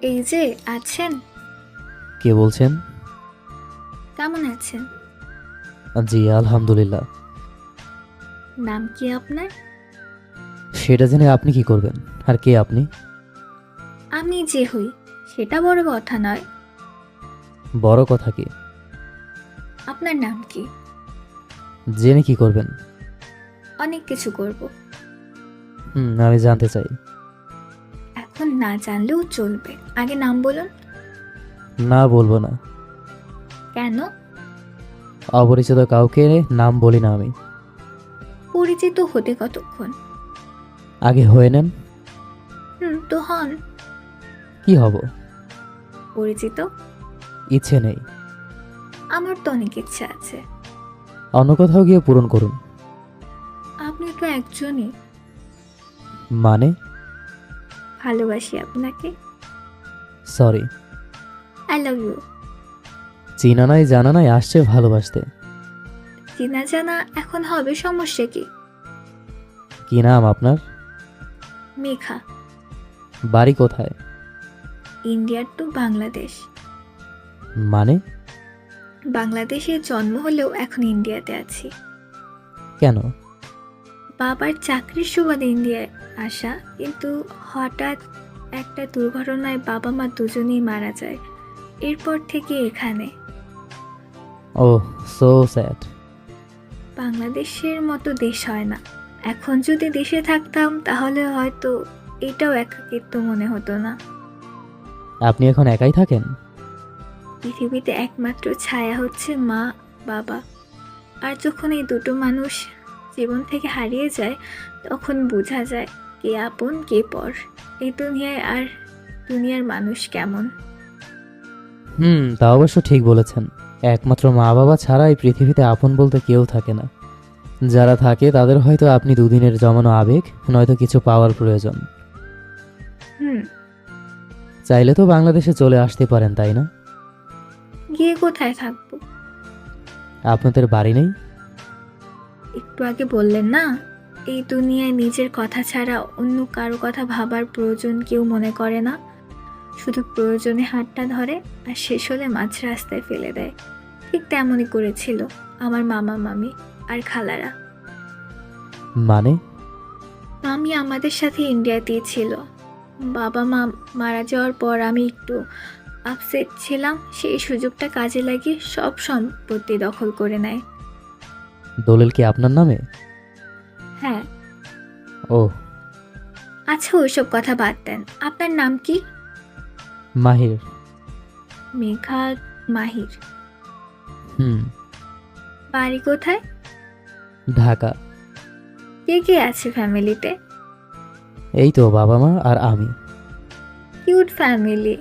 এই যে আছেন। কে বলছেন? কেমন আছেন? জি আলহামদুলিল্লাহ। নাম কি আপনার? সেটা জেনে আপনি কি করবেন? আর কে আপনি? আমি যে হই সেটা বড় কথা নয়। বড় কথা কি? আপনার নাম কি? জেনে কি করবেন? অনেক কিছু করব। আমি জানতে চাই। এখন না জানলেও চলবে, আগে নাম বলুন। না, বলবো না। কেন? অপরিচিত কাউকে নাম বলি না আমি। পরিচিত হতে কতক্ষণ? আগে হয়ে নেন। তো হন। কি হব? পরিচিত। ইচ্ছে নেই। আমার তো অনেক ইচ্ছা আছে। অন্য কোথাও গিয়ে পূরণ করুন। আপনি তো একজনই। মানে? ভালোবাসি আপনাকে। সরি। I love you. চিনা নাই জানা নাই আসছে ভালোবাসতে। চেনা জানা এখন হবে, সমস্যা কি? কি নাম আপনার? মেঘা। বাড়ি কোথায়? ইন্ডিয়ার টু বাংলাদেশ। মানে? বাংলাদেশে জন্ম হলেও এখন ইন্ডিয়াতে আছি। কেন? বাবার চাকরির সুবাদে ইন্ডিয়ায় আসা, কিন্তু হঠাৎ একটা দুর্ঘটনায় বাবা মা দুজনেই মারা যায়। এরপর থেকে এখানে। ও, সো স্যাড। বাংলাদেশের মতো দেশ হয় না। এখন যদি দেশে থাকতাম তাহলে হয়তো এটাও একাকিত্ব মনে হতো না। আপনি এখন একাই থাকেন? পৃথিবীতে একমাত্র ছায়া হচ্ছে মা, বাবা। আর যখন এই দুটো মানুষ জীবন থেকে হারিয়ে যায় তখন বোঝা যায় কে আপন কে পর। এই দুনিয়ায় আর দুনিয়ার মানুষ কেমন। তা অবশ্য ঠিক বলেছেন। একমাত্র মা বাবা ছাড়া এই পৃথিবীতে আপন বলতে কেউ থাকে না। যারা থাকে তাদের হয়তো আপনি দুদিনের জমানো আবেগ, নয়তো কিছু পাওয়ার প্রয়োজন। হুম চাইলে তো বাংলাদেশে চলে আসতে পারেন, তাই না? গিয়ে কোথায় থাকবো? আপনাদের বাড়ি নেই? একটু আগে বললেন না, এই দুনিয়ায় নিজের কথা ছাড়া অন্য কারো কথা ভাবার প্রয়োজন কেউ মনে করে না। শুধু প্রয়োজনে হাতটা ধরে আর শেষ হলে মাঝ রাস্তায় ফেলে দেয়। ঠিক তেমনই করেছিল আমার মামা মামি আর খালারা। মানে? মামি আমাদের সাথে ইন্ডিয়াতেই ছিল। বাবা মা মারা যাওয়ার পর আমি একটু আপসেট ছিলাম, সেই সুযোগটা কাজে লাগিয়ে সব সম্পত্তি দখল করে নেয়। দলিল কি আপনার নামে? হ্যাঁ। ও। আচ্ছা, ওইসব কথা বাদ দেন, আপনার নাম কি? মাহির। মেঘা মাহির। হুম। বাড়ি কোথায়? ঢাকা। কে কে আছে ফ্যামিলিতে? এই তো বাবা মা আর আমি। Cute family.